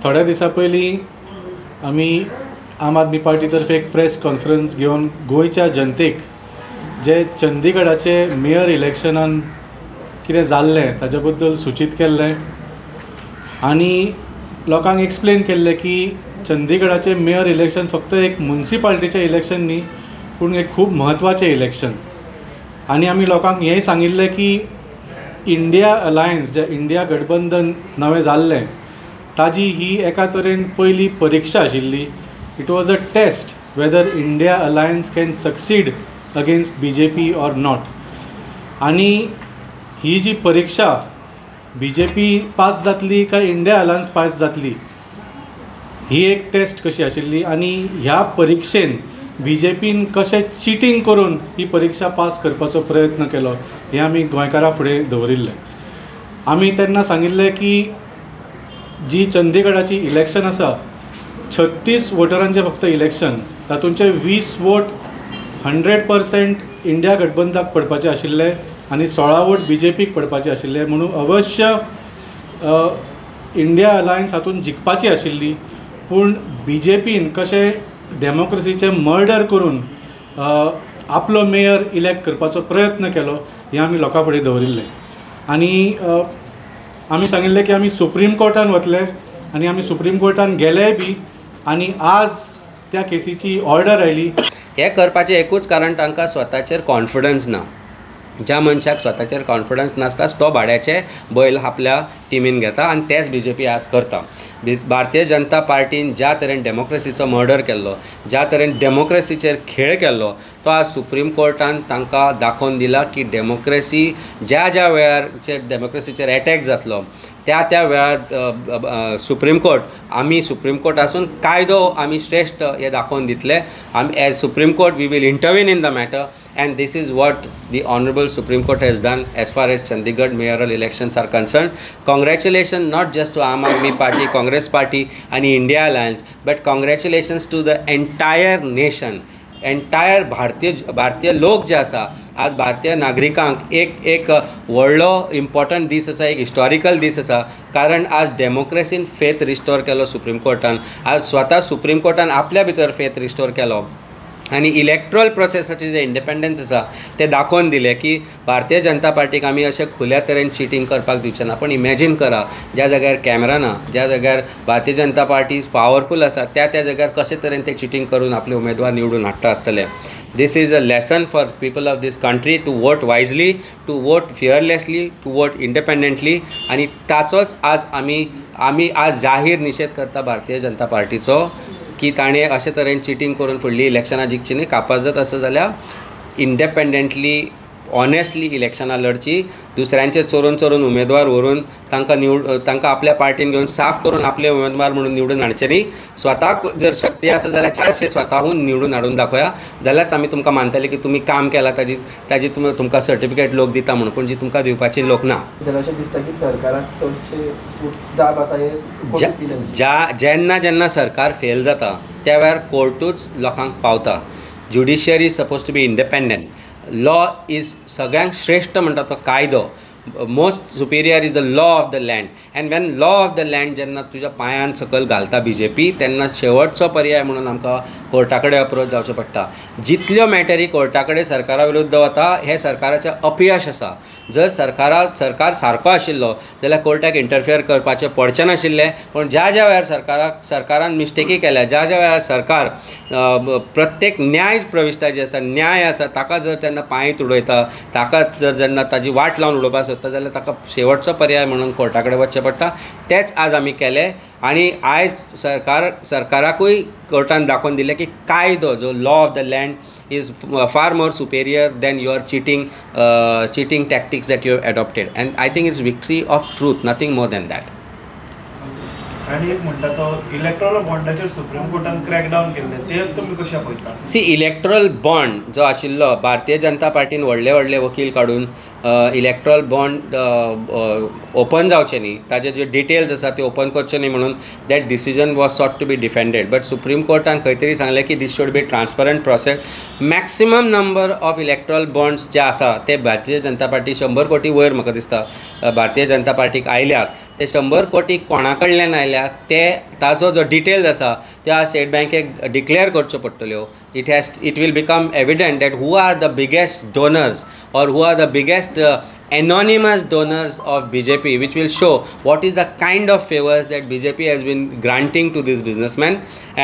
थोड्या दिसा पयलीं आमी आम आदमी पार्टी तर्फे एक प्रेस कॉन्फरन्स घेवन गोंयच्या जनतेक जे चंदीगडाचे मेयर इलेक्शनान कितें जाल्लें ताचे बद्दल सूचित केल्लें आनी लोकांक एक्सप्लेन केल्लें की चंदीगडाचे मेयर इलेक्शन फक्त एक म्युनिसिपालिटीचें इलेक्शन न्ही पूण एक खूब म्हत्वाचें इलेक्शन. आनी आमी लोकांक हेंय सांगिल्लें की इंडिया अलायन्स जे इंडिया गठबंधन नवें जाल्लें ताजी ही एका तरेन पयली परीक्षा आशिल्ली. It was a test weather India alliance can succeed against BJP or not. आनी ही जी परीक्षा BJP पास जातली काय इंडिया अलायन्स पास जातली ही एक टेस्ट कशी आशिल्ली. आनी ह्या परीक्षेन BJPन कशें चिटींग करून ही परीक्षा पास करपाचो प्रयत्न केलो हें आमी गोंयकारां फुडें दवरिल्लें. आमी तेन्ना सांगिल्लें की जी चंदीगडाची इलेक्शन आसा 36 वोटरांचें फक्त इलेक्शन, तातूंचे 20 वोट 100% इंडिया गठबंधनाक पडपाचे आशिल्ले आनी 16 वोट BJPक पडपाचे आशिल्ले. म्हणून अवश्य इंडिया अलायन्स हातूंत जिखपाची आशिल्ली. पूण BJPन कशें डेमोक्रेसीचें मर्डर करून आपलो मेयर इलेक्ट करपाचो प्रयत्न केलो हें आमी लोकां फुडें दवरिल्लें. आनी आमी सांगिल्लें की आमी सुप्रीम कोर्टान वतले आनी आमी सुप्रीम कोर्टान गेलेय बी. आनी आज त्या केसीची ऑर्डर आयली. हें करपाचें एकूच कारण तांकां स्वताचेर कॉन्फिडन्स ना. ज्या मनशाक स्वताचेर कॉन्फिडन्स नासता तो भाड्याचे बैल आपल्या टिमीन घेता आनी तेच BJP आज करता. भारतीय जनता पार्टीन ज्या तरेन डेमोक्रेसीचो मर्डर केल्लो, ज्या तरेन डेमोक्रेसीचेर खेळ केल्लो तो आज सुप्रीम कोर्टान तांकां दाखोवन दिला की डेमोक्रेसी ज्या ज्या वेळार डेमोक्रेसीचेर एटॅक जातलो त्या वेळार सुप्रीम कोर्ट आसून कायदो आमी श्रेश्ठ हे दाखोवन दितले. आमी as Supreme Court we will intervene in the matter and this is what the honorable Supreme Court has done as far as Chandigarh mayoral elections are concerned. Congratulations not just to Aam Aadmi Party, Congress Party and India Alliance, but congratulations to the entire nation, entire भारतीय लोक जे आसा. आज भारतीय नागरिकांक एक व्हडलो important दीस आसा, एक हिस्टॉरिकल दीस आसा. कारण आज डेमोक्रेसीन फेथ रिस्टोर केलो सुप्रीम कोर्टान. आज स्वता सुप्रीम कोर्टान आपल्या भितर फेथ रिस्टोर केलो आनी इलेक्ट्रल प्रोसेसाचे जे इंडिपेंडन्स आसा ते दाखोवन दिले की भारतीय जनता पार्टीक आमी अशें खुल्या तरेन चिटींग करपाक दिवचे ना. पण इमॅजीन करा ज्या जाग्यार कॅमेरा ना, ज्या जाग्यार भारतीय जनता पार्टी पावरफूल आसा त्या जाग्यार कशे तरेन ते चिटींग करून आपले उमेदवार निवडून हाडटा आसतले. This is a lesson for people of this country to vote wisely, to vote fearlessly, to vote independently. आनी ताचोच आज आमी आज जाहीर निशेध करता भारतीय जनता पार्टीचो की ताणें अशे तरेन चिटींग करून फुडली इलेक्शनां जिखची न्ही. कापास जात आसा जाल्यार इंडिपेंडंटली ऑनेस्टली इलेक्शनां लढची. दुसऱ्यांचे चोरून उमेदवार व्हरून तांकां आपल्या पार्टीन घेवन साफ करून आपले उमेदवार म्हणून निवडून हाडचे न्ही. स्वताक जर शक्ती आसा जाल्यार 400 स्वताहून निवडून हाडून दाखोया. जाल्यारच आमी तुमकां मानतले की तुमी काम केलां ताजी तुमकां सर्टिफिकेट लोक दिता म्हणून. पूण जी तुमकां दिवपाची लोक ना. जेन्ना सरकार फेल जाता त्या वेळार कोर्टूच लोकांक पावता. Judiciary is suppose to be independent. Law is सगळ्यांक श्रेष्ठ म्हणटा तो कायदो. Most superior is the law of the land. And when law of the land जेन्ना तुज्या पांयान सकयल घालता BJP तेन्ना शेवटचो पर्याय म्हणून आमकां कोर्टा कडेन अप्रोच जावचें पडटा. जितल्यो मॅटरी कोर्टा कडेन सरकारा विरुद्ध वता हें सरकाराचें अपयश आसा. जर सरकार सारको आशिल्लो जाल्यार कोर्टाक इंटरफियर करपाचें पडचें नाशिल्लें. पूण ज्या वेळार सरकारान मिस्टेकी केल्या, ज्या वेळार सरकार प्रत्येक न्याय प्रविश्टा जी आसा, न्याय आसा ताका जर तेन्ना पांय तुडयता, ताका जर जेन्ना ताजी वाट लावन उडोवपाक सोदता जाल्यार ताका शेवटचो पर्याय म्हणून कोर्टा कडेन वचचें पडटा. तेंच आज आमी केलें. आनी आयज सरकाराकूय कोर्टान दाखोवन दिलें की कायदो जो law of the land is far more superior than your cheating tactics that you have adopted, and I think it's victory of truth, nothing more than that. आणि एक म्हणटा तो इलेक्ट्रल बॉन्डाचेर सुप्रीम कोर्टान क्रॅकडावन केल्ले ते तुमी कशें पळयता? सी इलेक्ट्रल बॉन्ड जो आशिल्लो भारतीय जनता पार्टीन व्हडले वकील काडून इलेक्ट्रल बॉन्ड ओपन जावचे न्ही, ताजे जे डिटेल्स आसा ते ओपन करचे न्ही म्हणून that decision was sought to be defended. But supreme कोर्टान खंय तरी सांगलें की this should be transparent process. Maximum number of electoral bonds जे आसा ते भारतीय जनता पार्टी 100 कोटी वयर म्हाका दिसता भारतीय जनता पार्टीक आयल्यात. ते 100 कोटी कोणा कडल्यान आयल्या ते ताजो जो डिटेल्स आसा त्या स्टेट बँकेक डिक्लेअर करच्यो पडटल्यो. It will become evident that who are the biggest donors or who are the biggest anonymous donors of BJP, which will show what is the kind of favors that BJP has been granting to these businessmen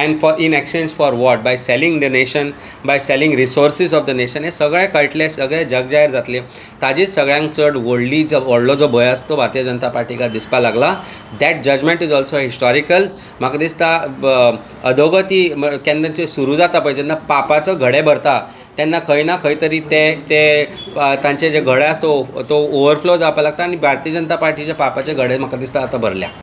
and for in exchange for what, by selling the nation, by selling resources of the nation. हे सगळे कळटले, सगळे जगजाहीर जातले. ताजीच सगळ्यांक चड व्हडलो जो भंय आसा तो भारतीय जनता पार्टीक दिसपा लागला. That judgement is also historical. म्हाका दिसता अधोगती केन्नाचे सुरू जाता पळय, जेन्ना पापाचो घडे भरता तेन्ना खंय ना खंय तरी ते तांचे जे घडे आसा तो ओवरफ्लो जावपाक लागता आनी भारतीय जनता पार्टीचे पापाचे घडे म्हाका दिसता आतां भरल्या.